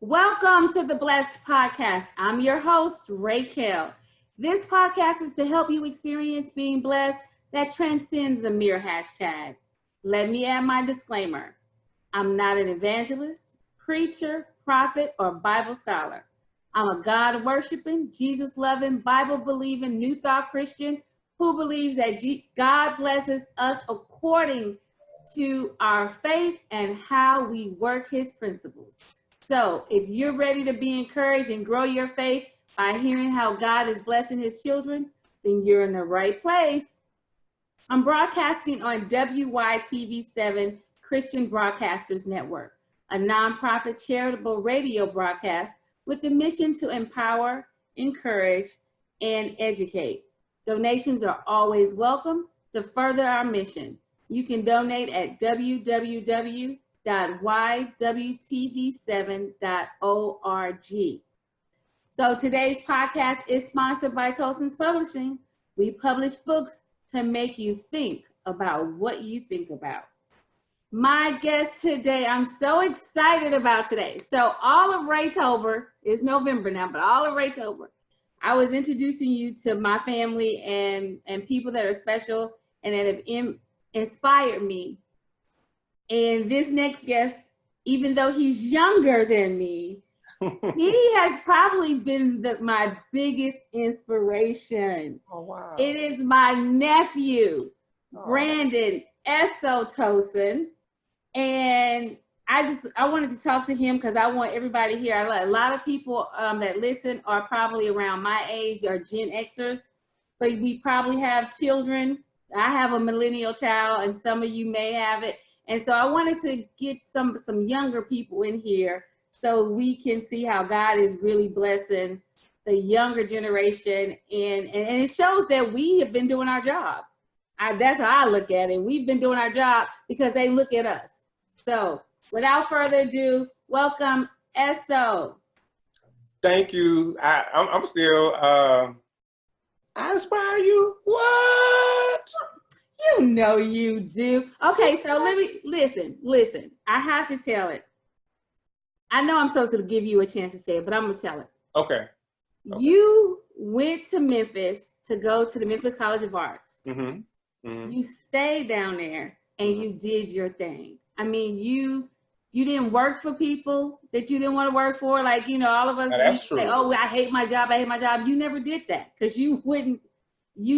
Welcome to the Blessed Podcast. I'm your host, Raquel. This podcast is to help you experience being blessed that transcends a mere hashtag. Let me add my disclaimer. I'm not an evangelist, preacher, prophet, or Bible scholar. I'm a God-worshiping, Jesus-loving, Bible-believing, New Thought Christian who believes that God blesses us according to our faith and how we work his principles. So if you're ready to be encouraged and grow your faith by hearing how God is blessing his children, then you're in the right place. I'm broadcasting on WYTV7 Christian Broadcasters Network, a nonprofit charitable radio broadcast with the mission to empower, encourage, and educate. Donations are always welcome to further our mission. You can donate at www.ywtv7.org. So today's podcast is sponsored by Tolson's Publishing. We publish books to make you think about what you think about. My guest today, I'm so excited about today. So all of Raytober, it's November now, but all of Raytober, I was introducing you to my family and people that are special and that have inspired me. And this next guest, even though he's younger than me, he has probably been my biggest inspiration. Oh, wow. It is my nephew, Brandon Tolson. And I wanted to talk to him because I want everybody here. A lot of people that listen are probably around my age or Gen Xers, but we probably have children. I have a millennial child and some of you may have it. And so I wanted to get some younger people in here so we can see how God is really blessing the younger generation. And it shows that we have been doing our job. That's how I look at it. We've been doing our job because they look at us. So without further ado, welcome, Esso. Thank you. I'm still, I inspire you. What? You know you do. Okay, so let me, listen. I have to tell it. I know I'm supposed to give you a chance to say it, but I'm going to tell it. Okay. You went to Memphis to go to the Memphis College of Arts. Mm-hmm. Mm-hmm. You stayed down there and you did your thing. I mean, you didn't work for people that you didn't want to work for. Like, you know, all of us, we say, oh, I hate my job. You never did that because you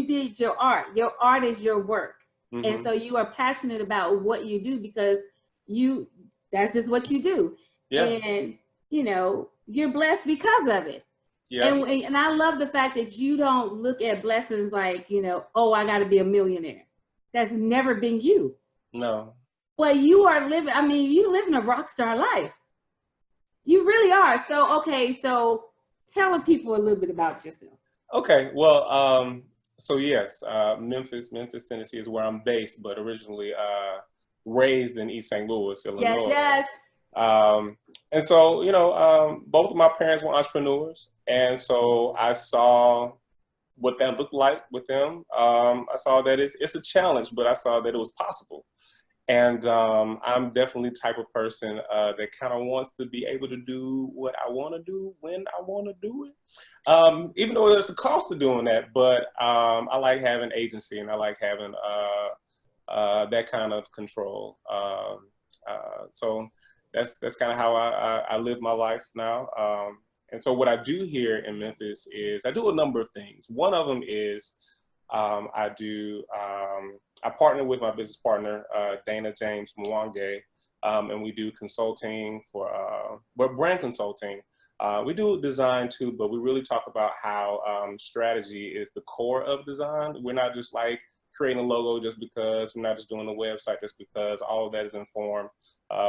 did your art. Your art is your work. Mm-hmm. And so you are passionate about what you do because that's just what you do. Yeah. And, you know, you're blessed because of it. Yeah. And I love the fact that you don't look at blessings like, you know, oh, I got to be a millionaire. That's never been you. No. Well, you are living, you're living a rock star life. You really are. So, okay, so tell the people a little bit about yourself. Okay, well, so yes, Memphis, Tennessee is where I'm based, but originally raised in East St. Louis, Illinois. Yes. And so, you know, both of my parents were entrepreneurs. And so I saw what that looked like with them. I saw that it's a challenge, but I saw that it was possible. And I'm definitely the type of person that kind of wants to be able to do what I want to do when I want to do it. Even though there's a cost to doing that, but I like having agency and I like having that kind of control. So that's kind of how I live my life now. And so what I do here in Memphis is I do a number of things. One of them is I partner with my business partner, Dana James Mwange, and we do consulting for brand consulting. We do design too, but we really talk about how strategy is the core of design. We're not just like creating a logo just because, we're not just doing a website just because. All of that is informed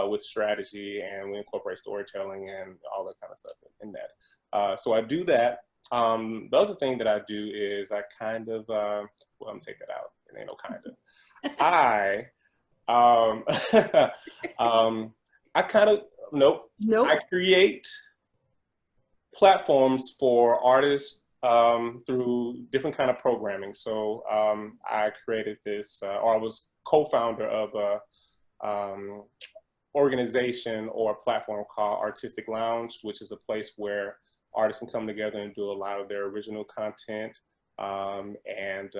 with strategy, and we incorporate storytelling and all that kind of stuff in that. So I do that. The other thing that I do is I kind of, well, I'm gonna take that out. It ain't no kind of. I create platforms for artists through different kind of programming. So I created this, or I was co-founder of organization or platform called Artistic Lounge, which is a place where artists can come together and do a lot of their original content, and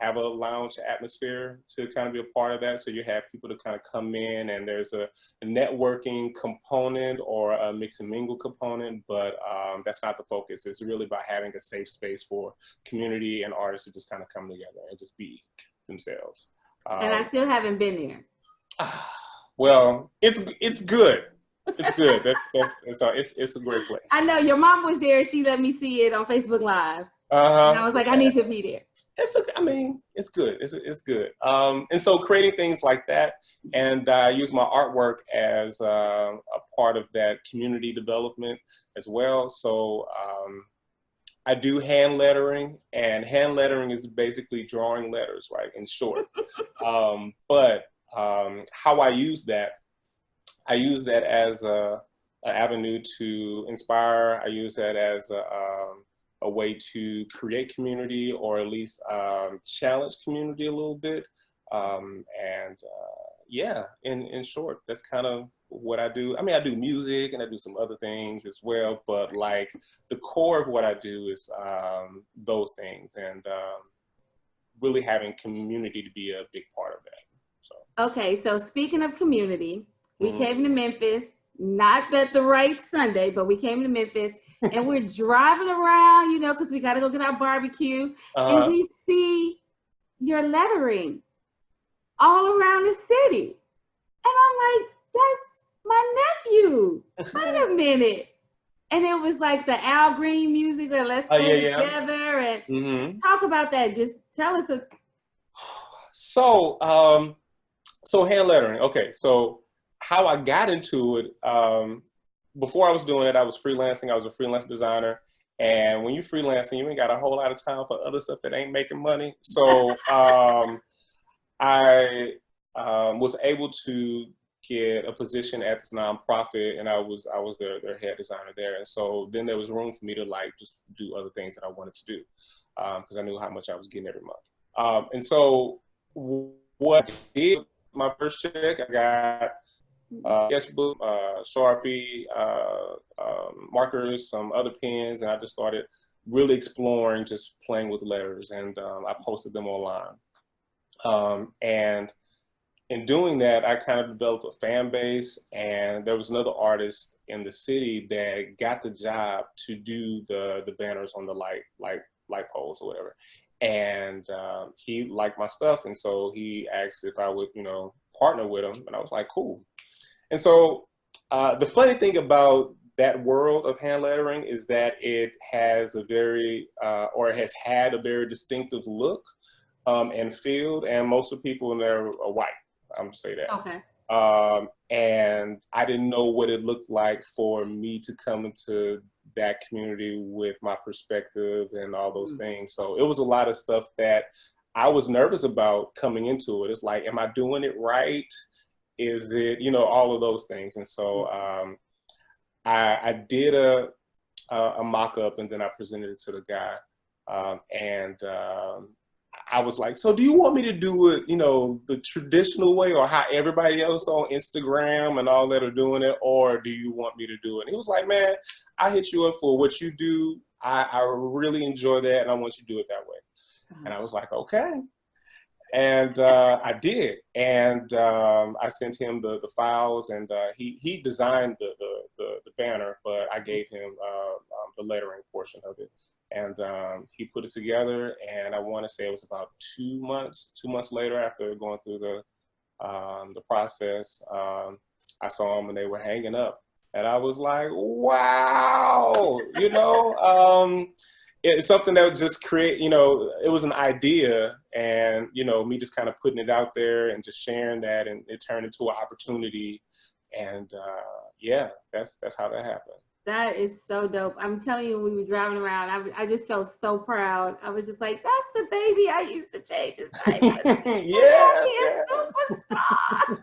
have a lounge atmosphere to kind of be a part of that. So you have people to kind of come in, and there's a networking component or a mix and mingle component, but that's not the focus. It's really about having a safe space for community and artists to just kind of come together and just be themselves. And I still haven't been there. Well, it's good. It's good. It's a great place. I know your mom was there. She let me see it on Facebook Live. And I was like, I need to be there. It's good. It's good. And so creating things like that, and I use my artwork as a part of that community development as well. So I do hand lettering, and hand lettering is basically drawing letters, right, in short. But how I use that as an avenue to inspire. I use that as a way to create community, or at least challenge community a little bit. In short, that's kind of what I do. I mean, I do music and I do some other things as well, but like the core of what I do is those things, and really having community to be a big part of that. So. Okay, so speaking of community, we came to Memphis, not at the right Sunday, but we came to Memphis, and we're driving around, you know, because we got to go get our barbecue, and we see your lettering all around the city. And I'm like, that's my nephew. Wait a minute. And it was like the Al Green music, or Let's Stay Together, and talk about that. Just tell us. So hand lettering. Okay, so how I got into it, before I was doing it, I was freelancing. I was a freelance designer. And when you're freelancing, you ain't got a whole lot of time for other stuff that ain't making money. So I was able to get a position at this nonprofit, and I was their head designer there. And so then there was room for me to like just do other things that I wanted to do, because I knew how much I was getting every month. And so what I did, my first check, I got sketchbook, Sharpie, markers, some other pens, and I just started really exploring, just playing with letters, and I posted them online. And in doing that, I kind of developed a fan base, and there was another artist in the city that got the job to do the banners on the light poles or whatever. And he liked my stuff, and so he asked if I would, partner with him, and I was like, cool. And so the funny thing about that world of hand lettering is that it has it has had a very distinctive look and feel, and most of the people in there are white. I'm gonna say that. Okay. And I didn't know what it looked like for me to come into that community with my perspective and all those things. So it was a lot of stuff that I was nervous about coming into it. It's like, am I doing it right? Is it, all of those things. And so I did a mock-up, and then I presented it to the guy. I was like, so do you want me to do it, the traditional way, or how everybody else on Instagram and all that are doing it, or do you want me to do it? And he was like, man, I hit you up for what you do. I really enjoy that, and I want you to do it that way. And I was like, okay. And I did. And I sent him the files, and he designed the banner, but I gave him the lettering portion of it. And he put it together, and I want to say it was about 2 months. 2 months later, after going through the process, I saw them, and they were hanging up. And I was like, wow, it's something that would just create, it was an idea, and, me just kind of putting it out there and just sharing that, and it turned into an opportunity. And that's how that happened. That is so dope. I'm telling you, when we were driving around, I just felt so proud. I was just like, that's the baby I used to change his diapers. Yeah. Superstar.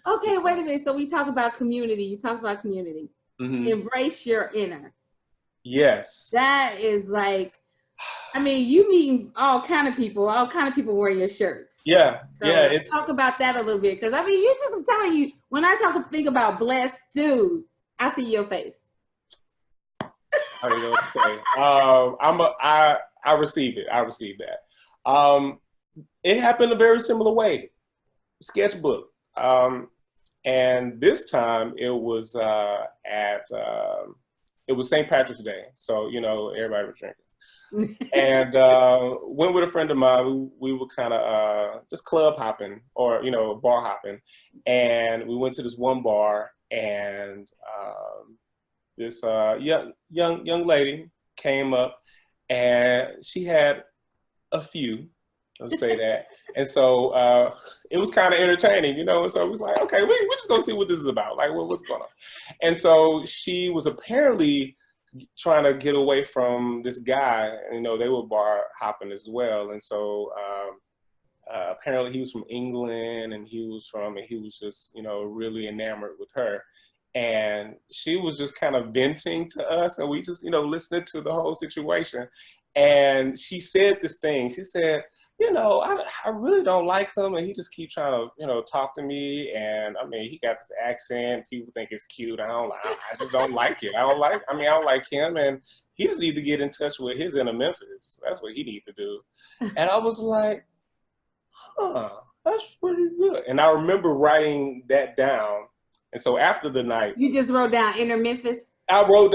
Okay, wait a minute. So we talk about community. You talked about community. Embrace your inner. Yes. That is like, you meet all kind of people wearing your shirts. Yeah, So yeah, let's talk about that a little bit. Because, I mean, I'm telling you, when I think about blessed, dude, I see your face. I don't know what to say. I received it. I received that. It happened a very similar way. Sketchbook. And this time it was it was St. Patrick's Day. So, you know, everybody was drinking. And went with a friend of mine. We were kind of just club hopping or, you know, bar hopping. And we went to this one bar, and this young lady came up, and she had a few, I'll say that. And so it was kind of entertaining, you know. And so it was like, okay, we're just gonna see what this is about. Like, what's going on? And so she was apparently trying to get away from this guy. And, you know, they were bar hopping as well. And so apparently he was from England, and he was just, you know, really enamored with her. And she was just kind of venting to us, and we just, you know, listening to the whole situation. And she said this thing. She said, you know, I really don't like him, and he just keeps trying to, you know, talk to me. And I mean, he got this accent. People think it's cute. I just don't like it. I don't like him, and he just need to get in touch with his inner Memphis. That's what he needs to do. And I was like, huh, that's pretty good. And I remember writing that down. And so after the night, you just wrote down inner Memphis. I wrote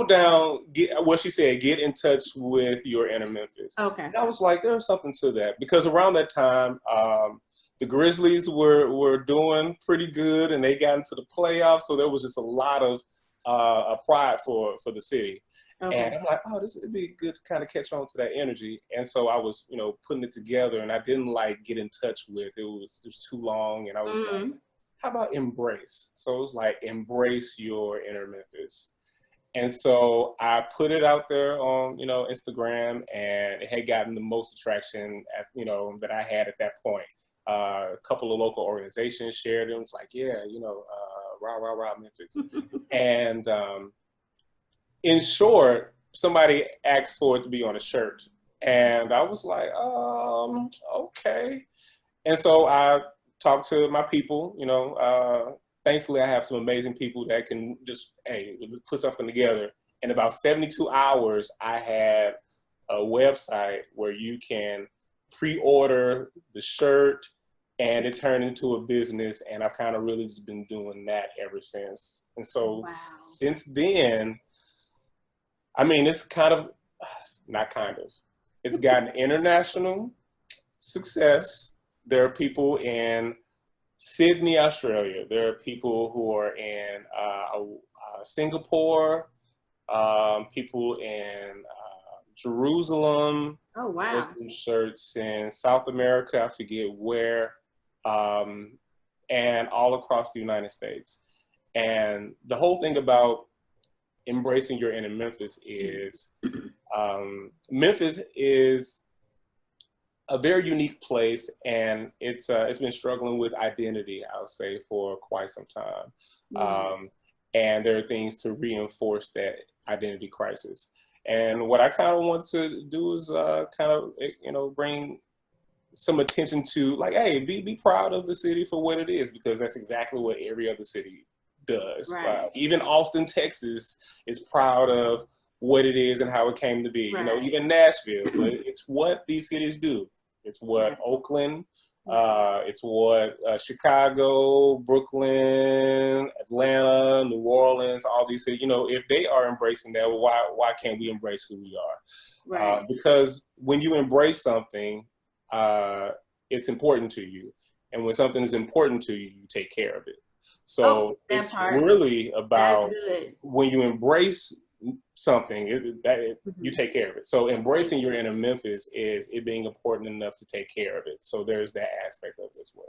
down what she said, get in touch with your inner Memphis. Okay. And I was like, there's something to that, because around that time, the Grizzlies were doing pretty good, and they got into the playoffs. So there was just a lot of pride for the city. Okay. And I'm like, oh, this would be good to kind of catch on to that energy. And so I was, you know, putting it together, and I didn't like get in touch with it. It was too long. And I was like, how about embrace? So it was like, embrace your inner Memphis. And so I put it out there on, you know, Instagram, and it had gotten the most attraction, you know, that I had at that point. A couple of local organizations shared it. It was like, yeah, you know, rah, Memphis. And in short, somebody asked for it to be on a shirt. And I was like, okay. And so I talk to my people, you know. Thankfully, I have some amazing people that can just, hey, put something together. In about 72 hours, I had a website where you can pre-order the shirt, and it turned into a business. And I've kind of really just been doing that ever since. And so since then, I mean, it's it's gotten international success. There are people in Sydney, Australia. There are people who are in Singapore, people in Jerusalem. Oh, wow. Some shirts in South America, I forget where, and all across the United States. And the whole thing about embracing your inner Memphis is, Memphis is a very unique place, and it's been struggling with identity, I would say, for quite some time. And there are things to reinforce that identity crisis. And what I kind of want to do is kind of, you know, bring some attention to, like, hey, be proud of the city for what it is, because that's exactly what every other city does. Right. Even Austin, Texas is proud of what it is and how it came to be. Right. You know, even Nashville, but it's what these cities do. It's what Oakland, it's what Chicago, Brooklyn, Atlanta, New Orleans, all these cities, you know, if they are embracing that, why can't we embrace who we are? Right. Because when you embrace something, it's important to you. And when something is important to you, you take care of it. So it's really about when you embrace something, you take care of it. So embracing your inner Memphis is it being important enough to take care of it. So there's that aspect of it as well.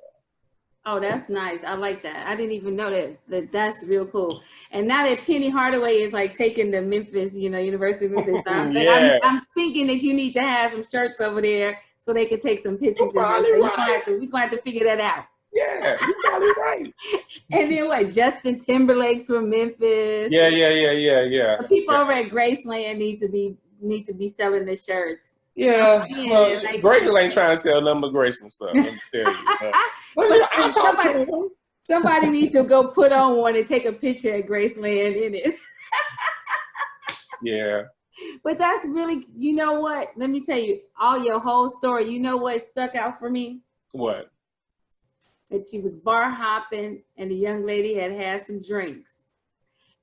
Oh, that's nice. I like that. I didn't even know that. That's real cool. And now that Penny Hardaway is like taking the Memphis, you know, University of Memphis, I'm thinking that you need to have some shirts over there so they can take some pictures. We're going to have to figure that out. Yeah, you're probably right. And then what? Justin Timberlake's from Memphis. Yeah. The people over at Graceland need to be selling the shirts. Yeah, well, Like, Rachel ain't trying to sell nothing but Grayson stuff. Let me tell you. I talk to him. Somebody needs to go put on one and take a picture at Graceland in it. Yeah. But that's really, you know what? Let me tell you, all your whole story. You know what stuck out for me? What? That she was bar hopping and the young lady had some drinks.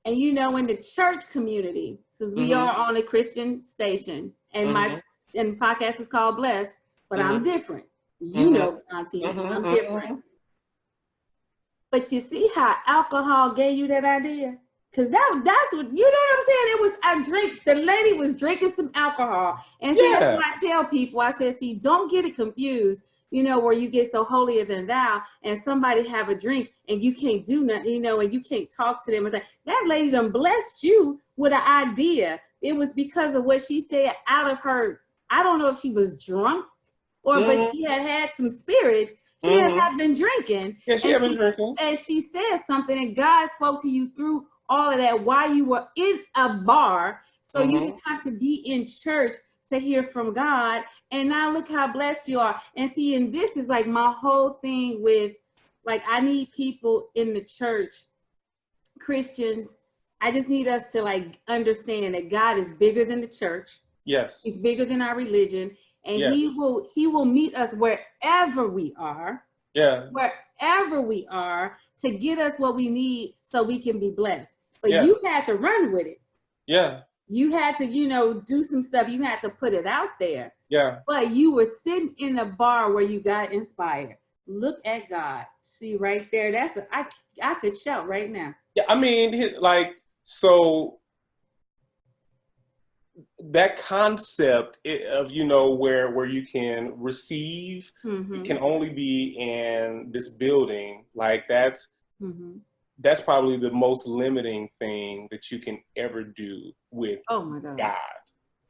And you know, in the church community, since we are on a Christian station, and my podcast is called Blessed, but I'm different. You know, Auntie, I'm different. But you see how alcohol gave you that idea? Because that's what, you know what I'm saying? It was a drink. The lady was drinking some alcohol. And see, that's what I tell people. I said, see, don't get it confused, you know, where you get so holier than thou and somebody have a drink and you can't do nothing, you know, and you can't talk to them. And say, that lady done blessed you with an idea. It was because of what she said out of her, I don't know if she was drunk or, but she had some spirits. She had been drinking. Yeah, she had been drinking. And she said something, and God spoke to you through all of that while you were in a bar. So you didn't have to be in church to hear from God. And now look how blessed you are. And see, and this is like my whole thing with, like, I need people in the church, Christians. I just need us to like understand that God is bigger than the church. Yes. He's bigger than our religion. And he will meet us wherever we are. Yeah. Wherever we are to get us what we need so we can be blessed. But you had to run with it. Yeah. You had to, you know, do some stuff. You had to put it out there. Yeah. But you were sitting in a bar where you got inspired. Look at God. See right there. I could shout right now. Yeah, I mean, like, so that concept of, you know, where you can receive, it can only be in this building. Like that's probably the most limiting thing that you can ever do with God.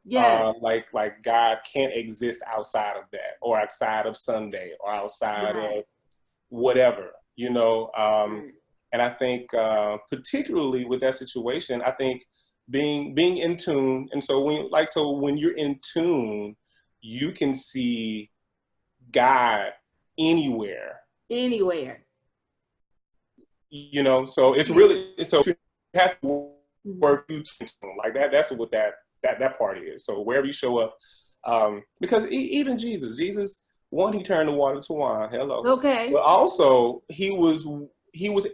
Yeah. Like God can't exist outside of that, or outside of Sunday, or outside of whatever, you know. And I think particularly with that situation, I think being in tune, and so when you're in tune, you can see God anywhere. Anywhere. You know, so it's really, so you have to work in tune like that. That's what that part is. So wherever you show up, because even Jesus, one, he turned the water to wine. Hello. Okay. But also he was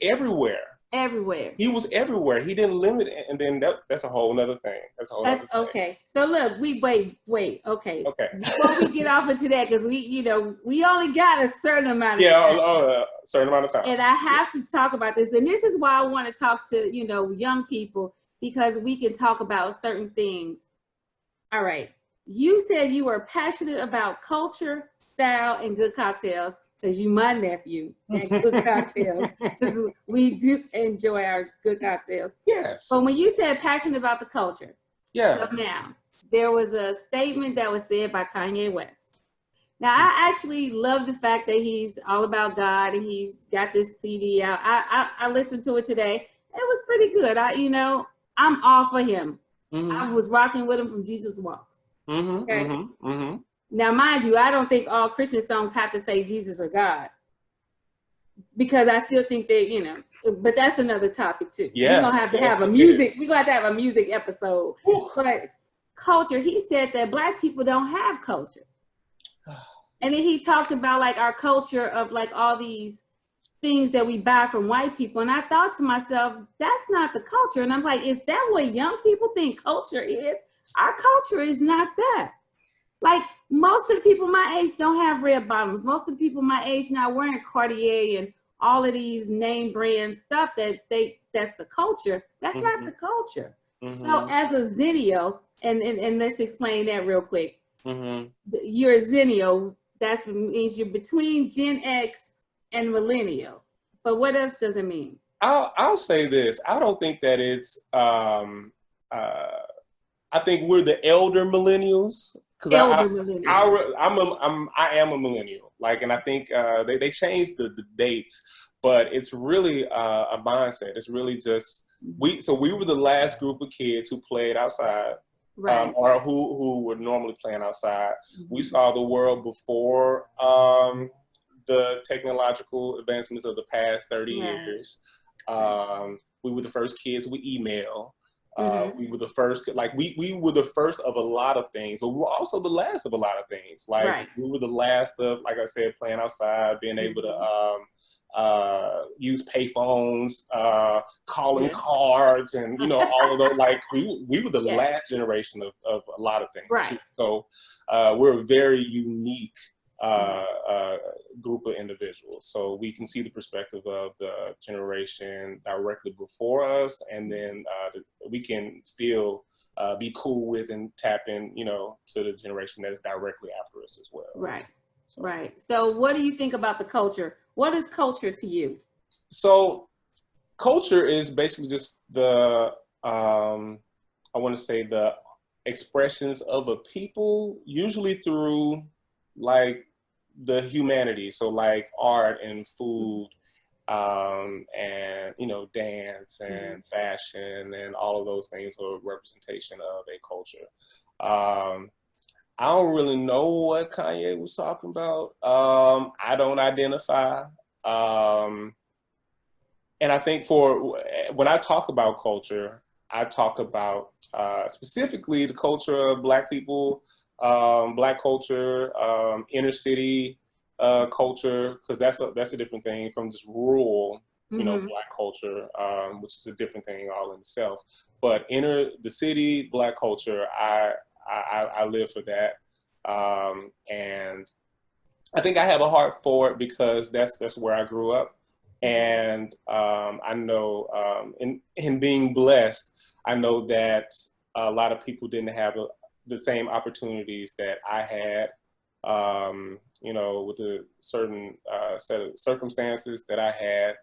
everywhere. Everywhere. He was everywhere. He didn't limit it. And then that's a whole nother thing. That's a whole other thing. Okay. So look, wait. Okay. Before we get off into that, because we only got a certain amount of time. A certain amount of time. And I have to talk about this. And this is why I want to talk to, young people, because we can talk about certain things. All right. You said you were passionate about culture, style, and good cocktails. Because you my nephew and good cocktails. We do enjoy our good cocktails. Yes. But when you said passionate about the culture, so now there was a statement that was said by Kanye West. Now I actually love the fact that he's all about God and he's got this CD out. I listened to it today. It was pretty good. I'm all for him. I was rocking with him from Jesus Walks. Okay. Now, mind you, I don't think all Christian songs have to say Jesus or God, because I still think that, but that's another topic too. Yes, we're going to have to have a music. We're going to have to have a music episode. But culture, he said that Black people don't have culture. And then he talked about like our culture of like all these things that we buy from white people. And I thought to myself, that's not the culture. And I'm like, is that what young people think culture is? Our culture is not that. Like most of the people my age don't have red bottoms. Most of the people my age now wearing Cartier and all of these name brand stuff that's the culture. That's not the culture. So as a Zennial, and let's explain that real quick. You're a Zennial. That means you're between Gen X and Millennial. But what else does it mean? I'll say this. I don't think that it's. I think we're the elder millennials. Because I am a millennial, like, and I think they changed the dates, but it's really a mindset. It's really just we were the last group of kids who played outside. Right. or who were normally playing outside. We saw the world before the technological advancements of the past 30 years. We were the first kids with email. We were the first, like we were the first of a lot of things, but we were also the last of a lot of things. Like we were the last of, like I said, playing outside, being able to use payphones, calling cards, and all of those. Like we were the last generation of a lot of things. Right. So we're a very unique group of individuals. So we can see the perspective of the generation directly before us, and then we can still be cool with and tap in, to the generation that is directly after us as well. Right. So. Right. So what do you think about the culture? What is culture to you? So culture is basically just the, I want to say the expressions of a people, usually through like the humanity. So like art and food, and dance and fashion and all of those things are a representation of a culture. I don't really know what Kanye was talking about. I don't identify. And I think when I talk about culture, I talk about specifically the culture of Black people, Black culture, inner city culture, because that's a different thing from just rural, Black culture, which is a different thing all in itself. But the city Black culture, I live for that, and I think I have a heart for it because that's where I grew up, and I know in being blessed, I know that a lot of people didn't have the same opportunities that I had, with a certain set of circumstances that I had,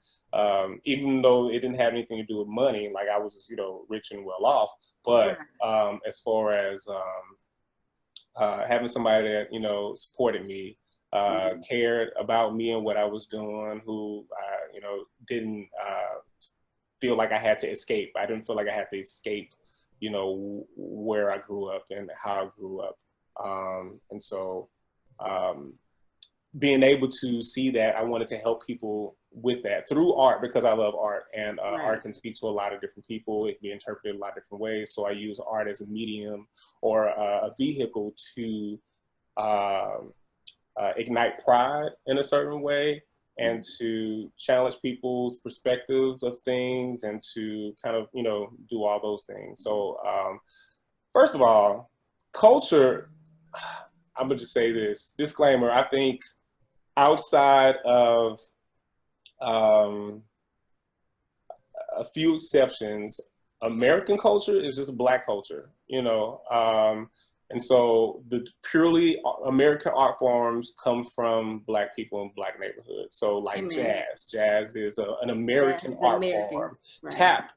even though it didn't have anything to do with money, like I was, rich and well off. But as far as having somebody that, supported me, cared about me and what I was doing, who, didn't feel like I had to escape. I didn't feel like I had to escape, where I grew up and how I grew up. And so being able to see that, I wanted to help people with that through art, because I love art, and art can speak to a lot of different people. It can be interpreted a lot of different ways. So I use art as a medium or a vehicle to ignite pride in a certain way, and to challenge people's perspectives of things, and to kind of, do all those things. So first of all, culture, I'm gonna just say this, disclaimer, I think outside of a few exceptions, American culture is just Black culture, and so the purely American art forms come from Black people in Black neighborhoods. So like jazz is an American art form. Right. Tap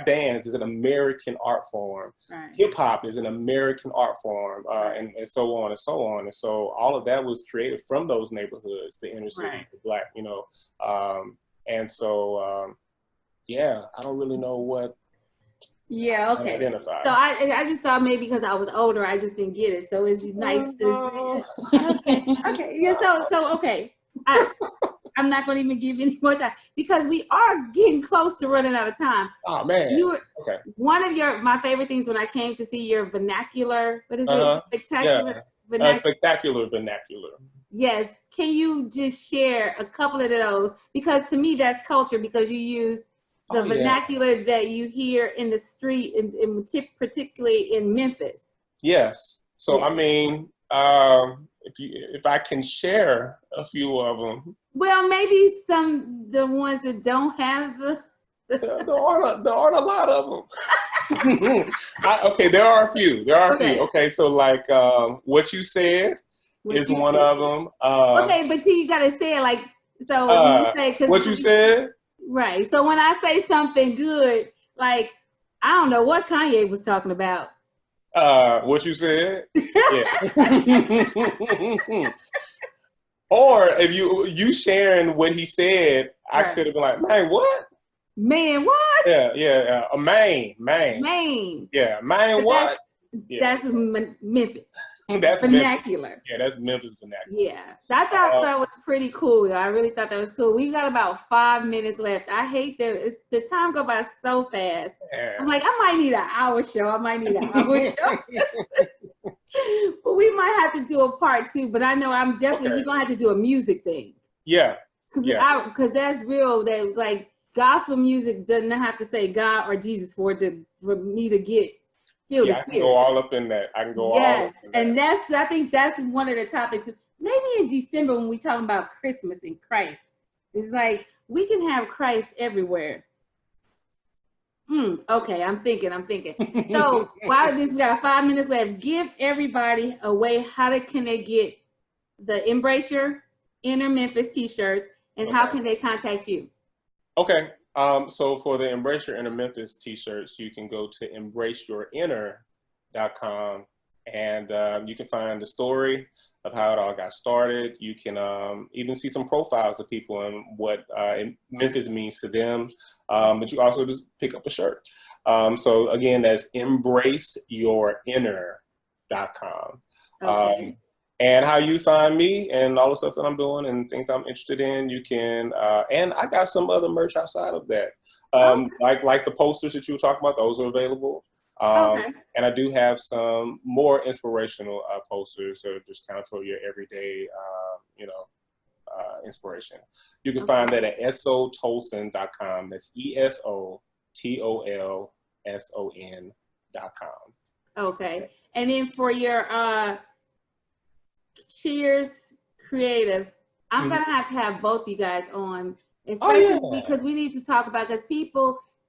dance is an American art form. Right. Hip hop is an American art form, and so on and so on. And so all of that was created from those neighborhoods, the inner city, the Black, and so I don't really know what. Yeah, okay. So I just thought maybe because I was older, I just didn't get it. So it's nice to see. Okay. Yeah, so okay. I'm not going to even give you any more time because we are getting close to running out of time. Oh man. One of my favorite things when I came to see your vernacular, what is it? Spectacular vernacular. Spectacular vernacular. Yes. Can you just share a couple of those? Because to me, that's culture, because you use the vernacular that you hear in the street, particularly in Memphis. Yes. So, I mean, if I can share a few of them. Well, maybe the ones that don't have there aren't a lot of them. Okay, there are a few. Okay, so like what you said is one of them. Okay, but you gotta say it like so. When you say, what you said. Right. So when I say something good, like I don't know what Kanye was talking about. What you said? Yeah. Or if you sharing what he said, I could have been like, man, what? Man, what? Yeah. A man. Man. Yeah, man, what? That's Memphis. That's vernacular. Memphis. Yeah, that's Memphis vernacular. Yeah, I thought that was pretty cool. Though. I really thought that was cool. We got about 5 minutes left. I hate that the time go by so fast. Yeah. I'm like, I might need an hour show. I might need an hour show. But we might have to do a part 2. But I know we're gonna have to do a music thing. Yeah. Because that's real. That like gospel music doesn't have to say God or Jesus for me to get. I can go all up in that. I can go all up in that. And I think that's one of the topics. Maybe in December when we talk about Christmas and Christ. It's like we can have Christ everywhere. Okay, I'm thinking. So while we got 5 minutes left, give everybody a way can they get the Embrace Your Inner Memphis t-shirts and how can they contact you? Okay. So for the Embrace Your Inner Memphis t-shirts, you can go to embraceyourinner.com and you can find the story of how it all got started. You can even see some profiles of people and what Memphis means to them. But you also just pick up a shirt. So again, that's embraceyourinner.com. Okay. And how you find me and all the stuff that I'm doing and things I'm interested in, you can, and I got some other merch outside of that. Like the posters that you were talking about, those are available. And I do have some more inspirational posters that are just kind of for your everyday, inspiration. You can find that at esotolson.com. That's ESOTOLSON.com. Okay. And then for your Cheers Creative, I'm going to have both you guys on, especially because we need to talk about, because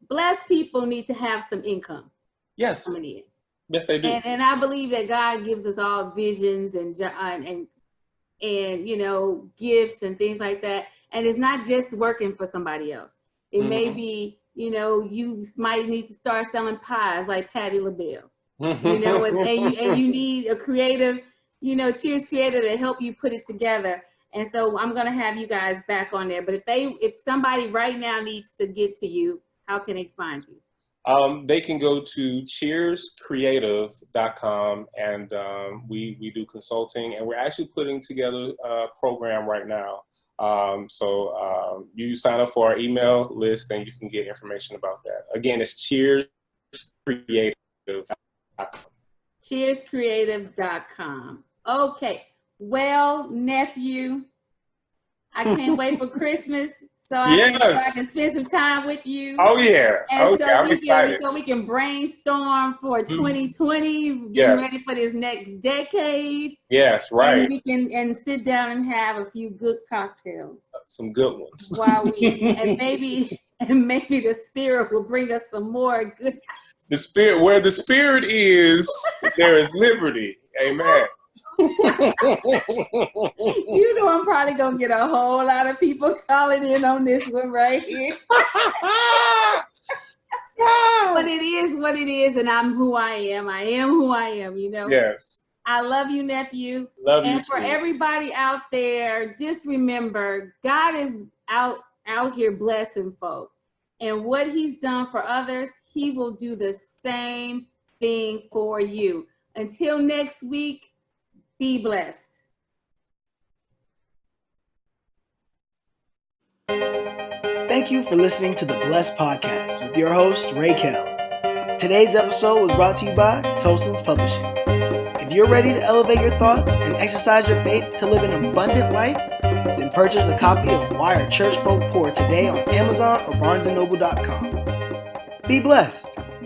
blessed people need to have some income. Yes. Coming in. Yes, they do. And I believe that God gives us all visions and gifts and things like that. And it's not just working for somebody else. It may be, you might need to start selling pies like Patti LaBelle. And you need a creative, Cheers Creator to help you put it together. And so I'm going to have you guys back on there. But if somebody right now needs to get to you, how can they find you? They can go to cheerscreative.com and we do consulting, and we're actually putting together a program right now. So you sign up for our email list and you can get information about that. Again, it's cheerscreative.com. Cheerscreative.com. Okay. Well, nephew, I can't wait for Christmas. So I can spend some time with you. Oh, yeah. And I'm excited. So we can brainstorm for 2020, getting ready for this next decade. Yes, right. And we can sit down and have a few good cocktails. Some good ones. and maybe the Spirit will bring us some more good. The Spirit, where the Spirit is, there is liberty. Amen. I'm probably gonna get a whole lot of people calling in on this one right here. But it is what it is, and I'm who I am. I am who I am, Yes. I love you, nephew. Love you and for too. Everybody out there, just remember, God is out here blessing folk. And what he's done for others, he will do the same thing for you. Until next week, be blessed. Thank you for listening to the Blessed Podcast with your host, Ray Kell. Today's episode was brought to you by Tolson's Publishing. If you're ready to elevate your thoughts and exercise your faith to live an abundant life, then purchase a copy of Why Are Church Folk Poor today on Amazon or BarnesandNoble.com. Be blessed.